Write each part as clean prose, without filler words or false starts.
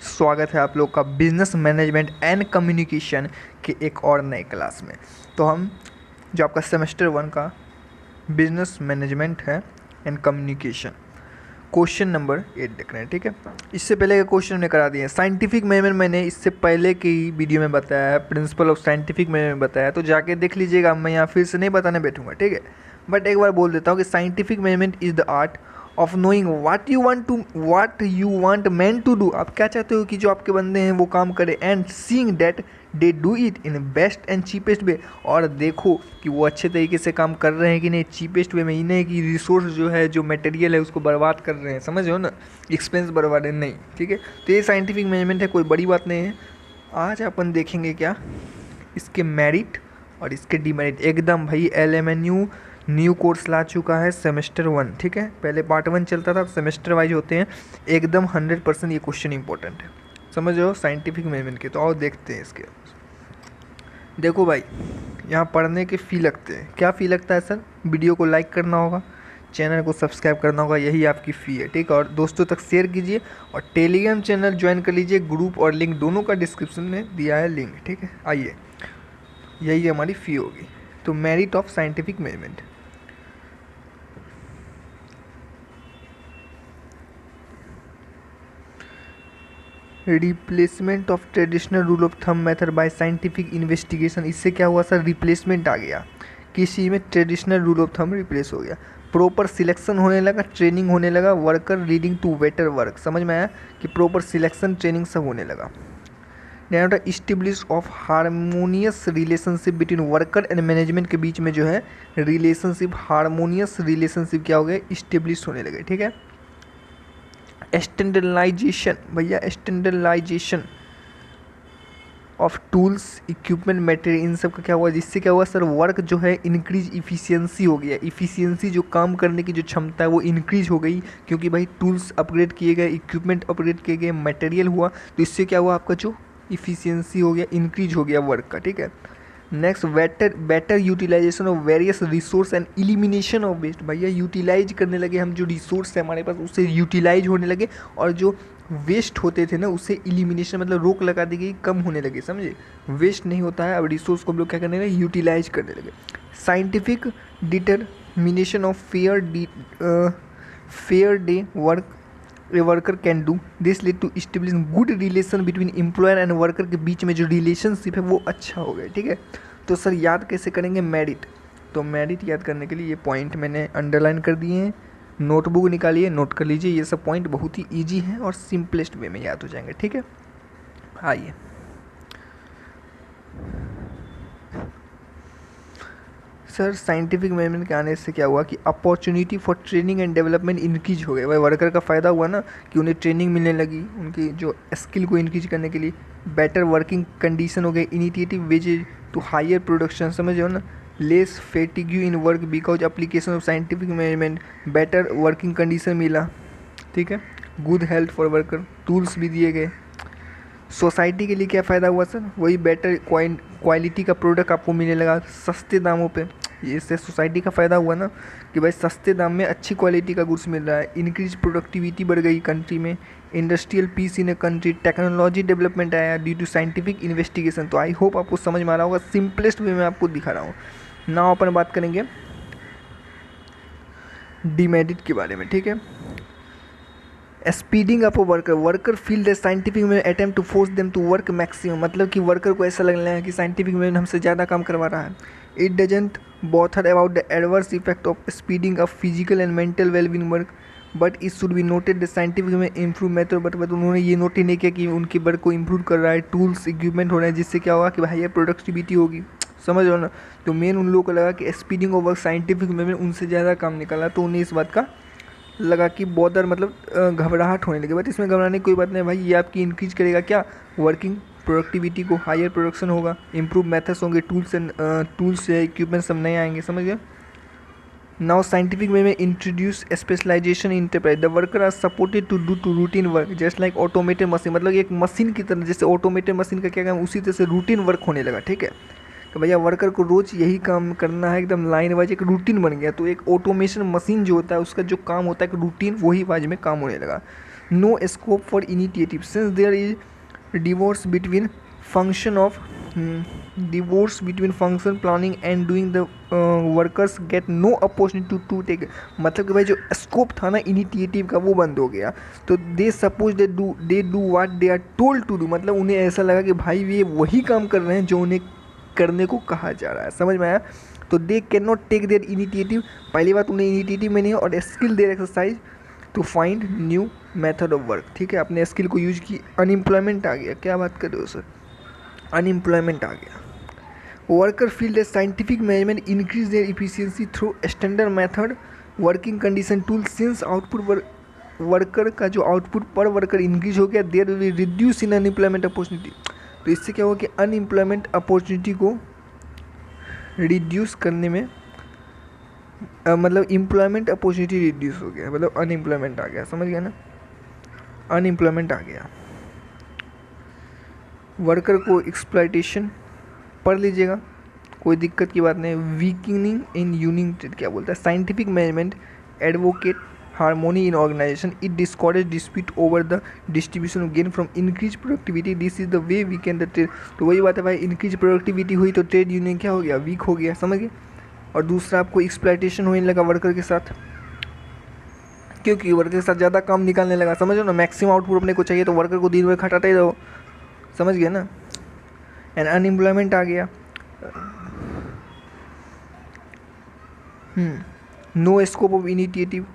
स्वागत है आप लोग का बिजनेस मैनेजमेंट एंड कम्युनिकेशन के एक और नए क्लास में। तो हम जो आपका सेमेस्टर 1 का बिजनेस मैनेजमेंट है एंड कम्युनिकेशन क्वेश्चन नंबर 8 देख रहे हैं। ठीक है, इससे पहले के क्वेश्चन हमने करा दिए हैं। साइंटिफिक मेथड मैंने इससे पहले की वीडियो में बताया है, प्रिंसिपल ऑफ साइंटिफिक मेथड में बताया है, तो जाके देख लीजिएगा। मैं यहाँ फिर से नहीं बताने बैठूंगा, ठीक है। बट एक बार बोल देता हूँ कि scientific method is the art of knowing what you want men to do. आप क्या चाहते हो कि जो आपके बंदे हैं वो काम करे, and seeing that they do it in best and cheapest way. और देखो कि वो अच्छे तरीके से काम कर रहे हैं कि नहीं, चीपेस्ट वे में ही नहीं कि रिसोर्स जो है, जो मटेरियल है उसको बर्बाद कर रहे हैं, समझ हो ना, एक्सपेंस बर्बाद है नहीं। ठीक है, तो ये साइंटिफिक मैनेजमेंट है, कोई बड़ी बात नहीं है। आज अपन देखेंगे क्या, इसके मेरिट और इसके डिमेरिट। एकदम भाई LMNU न्यू कोर्स ला चुका है सेमेस्टर 1। ठीक है, पहले पार्ट 1 चलता था, सेमेस्टर वाइज होते हैं। एकदम 100% ये क्वेश्चन इंपॉर्टेंट है, समझ लो साइंटिफिक मैनेजमेंट के। तो आओ देखते हैं इसके। देखो भाई, यहाँ पढ़ने के फ़ी लगते हैं। क्या फ़ी लगता है सर? वीडियो को लाइक करना होगा, चैनल को सब्सक्राइब करना होगा, यही आपकी फ़ी है। ठीक है, और दोस्तों तक शेयर कीजिए और टेलीग्राम चैनल ज्वाइन कर लीजिए। ग्रुप और लिंक दोनों का डिस्क्रिप्शन में दिया है लिंक। ठीक है, आइए, यही हमारी फ़ी होगी। तो merit of scientific management, replacement of traditional rule of thumb method by scientific investigation. इससे क्या हुआ सर? रिप्लेसमेंट आ गया, किसी में traditional rule of thumb replace हो गया। प्रॉपर सिलेक्शन होने लगा, ट्रेनिंग होने लगा, worker leading to better work. समझ में आया कि प्रॉपर सिलेक्शन, ट्रेनिंग सब होने लगा। Then establish of harmonious relationship between worker and management के बीच में जो है रिलेशनशिप, हारमोनियस रिलेशनशिप क्या हो गया? इस्टेब्लिश होने लगे। ठीक है, स्टैंडर्डाइजेशन भैया, standardization of tools, equipment, material, इन सब का क्या हुआ? जिससे क्या हुआ सर? वर्क जो है इंक्रीज इफिशियंसी हो गया। इफिशियंसी, जो काम करने की जो क्षमता है वो इंक्रीज हो गई, क्योंकि भाई टूल्स अपग्रेड किए गए, इक्विपमेंट अपग्रेड किए गए, मटेरियल हुआ, तो इससे क्या हुआ? आपका जो इफिशियंसी हो गया, इंक्रीज हो गया वर्क का। ठीक है, next better utilisation of various resource and elimination of waste. भैया यूटिलाइज करने लगे हम, जो रिसोर्स है हमारे पास उससे यूटिलाइज होने लगे, और जो वेस्ट होते थे ना उससे इलिमिनेशन, मतलब रोक लगा दी गई, कम होने लगे। समझे, वेस्ट नहीं होता है, अब रिसोर्स को हम लोग क्या करने लगे? यूटिलाइज करने लगे। Scientific determination of fair day work a worker can do this lead to establish good relation between employer and worker के बीच में जो रिलेशनशिप है वो अच्छा हो गया। ठीक है, तो सर याद कैसे करेंगे मेरिट? तो मेरिट याद करने के लिए ये पॉइंट मैंने अंडरलाइन कर दिए हैं, नोटबुक निकालिए, नोट कर लीजिए। ये सब पॉइंट बहुत ही ईजी है और सिंपलेस्ट वे में याद हो जाएंगे। ठीक है, आइए सर, साइंटिफिक मैनेजमेंट के आने से क्या हुआ कि opportunity for training and development increase हो गए। भाई वर्कर का फ़ायदा हुआ ना कि उन्हें ट्रेनिंग मिलने लगी, उनकी जो स्किल को इंक्रीज करने के लिए। बेटर वर्किंग कंडीशन हो गए, initiative wages to higher production. समझ हो ना, less fatigue in work because application of scientific management, better working condition मिला। ठीक है, good health for worker, tools भी दिए गए। सोसाइटी के लिए क्या फ़ायदा हुआ सर? वही बेटर क्वालिटी का प्रोडक्ट आपको मिलने लगा सस्ते दामों पे। ये इससे सोसाइटी का फ़ायदा हुआ ना कि भाई सस्ते दाम में अच्छी क्वालिटी का गुड्स मिल रहा है। इंक्रीज प्रोडक्टिविटी बढ़ गई कंट्री में। Industrial peace in a country, technology development आया ड्यू टू साइंटिफिक इन्वेस्टिगेशन। तो आई होप आपको समझ में आ रहा होगा, सिंपलेस्ट वे में आपको दिखा रहा हूँ। नाउ अपन बात करेंगे डिमेरिट के बारे में। ठीक है, speeding up worker feel the scientific में attempt to force them to work maximum. मतलब कि वर्कर को ऐसा लगने लगा कि साइंटिफिक में हमसे ज़्यादा काम करवा रहा है। It doesn't bother about the adverse effect of speeding up physical and mental wellbeing work, but it should be noted the scientific में इम्प्रूव मेथड। बट उन्होंने ये नोट ही नहीं किया कि उनके वर्क को इम्प्रूव कर रहा है, टूल्स इक्विपमेंट हो रहे हैं, जिससे क्या होगा कि भाई ये प्रोडक्टिविटी होगी। समझ लो ना, तो मेन उन लोगों को लगा कि स्पीडिंग ऑफ वर्क साइंटिफिक में उनसे ज़्यादा काम निकाला, तो उन्हें इस बात का लगा कि बॉदर, मतलब घबराहट होने लगी। बट इसमें घबराने की कोई बात नहीं भाई, ये आपकी इंक्रीज करेगा क्या? वर्किंग प्रोडक्टिविटी को, हायर प्रोडक्शन होगा, इंप्रूव मेथड्स होंगे, टूल्स से इक्विपमेंट सब नए आएंगे। समझ गए? नाउ साइंटिफिक वे में introduce specialisation enterprise, the worker are supported to do to routine work just like automated machine. मतलब एक मशीन की तरह, जैसे ऑटोमेटेड मशीन का क्या काम, उसी तरह से रूटीन वर्क होने लगा। ठीक है, तो भैया वर्कर को रोज़ यही काम करना है, एकदम लाइन वाइज एक रूटीन बन गया। तो एक ऑटोमेशन मशीन जो होता है उसका जो काम होता है, एक रूटीन, वही वाइज में काम होने लगा। No scope for initiative since there is divorce between function of divorce between function planning and doing the workers get no opportunity to take, मतलब कि भाई जो स्कोप था ना इनिशिएटिव का वो बंद हो गया। तो they suppose they do what they are told to do, मतलब उन्हें ऐसा लगा कि भाई ये वही काम कर रहे हैं जो उन्हें करने को कहा जा रहा है। समझ में आया? तो they can not take their initiative, पहली बात उन्हें इनिशिएटिव में नहीं है, और skill their exercise to find new method of work. ठीक है, अपने स्किल को यूज की। अनएम्प्लॉयमेंट आ गया, क्या बात कर रहे हो सर, अनएम्प्लॉयमेंट आ गया। Worker feel that scientific management increase their efficiency through standard method working condition tool since output worker का जो आउटपुट पर वर्कर इंक्रीज हो गया, there will reduce in unemployment opportunity. तो इससे क्या हुआ कि अनएम्प्लॉयमेंट अपॉर्चुनिटी को रिड्यूस करने में मतलब एम्प्लॉयमेंट अपॉर्चुनिटी रिड्यूस हो गया, मतलब अनएम्प्लॉयमेंट आ गया। समझ गया ना, अनएम्प्लॉयमेंट आ गया। वर्कर को एक्सप्लॉयटेशन पढ़ लीजिएगा, कोई दिक्कत की बात नहीं। वीकनिंग इन यूनियन ट्रेड क्या बोलता है? Scientific management advocate harmony in organization, it discourage dispute over the distribution of gain from increase productivity, this is the way we can the trade. तो वही बात है भाई, इंक्रीज प्रोडक्टिविटी हुई तो ट्रेड यूनियन क्या हो गया? वीक हो गया। समझ गए? और दूसरा आपको एक्सप्लॉयटेशन होने लगा वर्कर के साथ, क्योंकि वर्कर के साथ ज़्यादा काम निकालने लगा। समझो ना, मैक्सिमम आउटपुट अपने को चाहिए तो वर्कर को दिन भर खटाते ही रहो। समझ गए ना? एंड अनएम्प्लॉयमेंट आ गया। No scope of initiative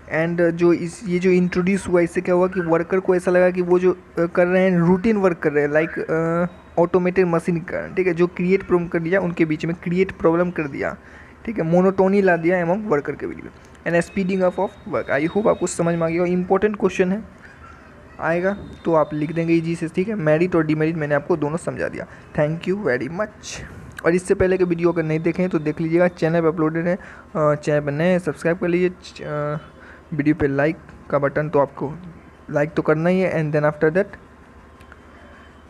and जो ये जो इंट्रोड्यूस हुआ, इससे क्या हुआ कि वर्कर को ऐसा लगा कि वो जो कर रहे हैं रूटीन वर्क कर रहे हैं, लाइक ऑटोमेटेड मशीन का, ठीक है, जो क्रिएट प्रॉब्लम कर दिया उनके बीच में, क्रिएट प्रॉब्लम कर दिया, ठीक है, मोनोटोनी ला दिया एमंग वर्कर के बीच में, and speeding up of work. I hope आपको समझ में आ गया। इंपॉर्टेंट क्वेश्चन है, आएगा तो आप लिख देंगे इजी से, ठीक है। मेरिट और डीमेरिट मैंने आपको दोनों समझा दिया। Thank you very much. और इससे पहले के वीडियो अगर नहीं देखें तो देख लीजिएगा, चैनल पे अपलोडेड है। चैनल पर नए सब्सक्राइब कर लीजिए, वीडियो पे लाइक का बटन तो आपको लाइक तो करना ही है, and then after that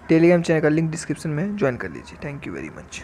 Telegram channel का लिंक डिस्क्रिप्शन में ज्वाइन कर लीजिए। Thank you very much.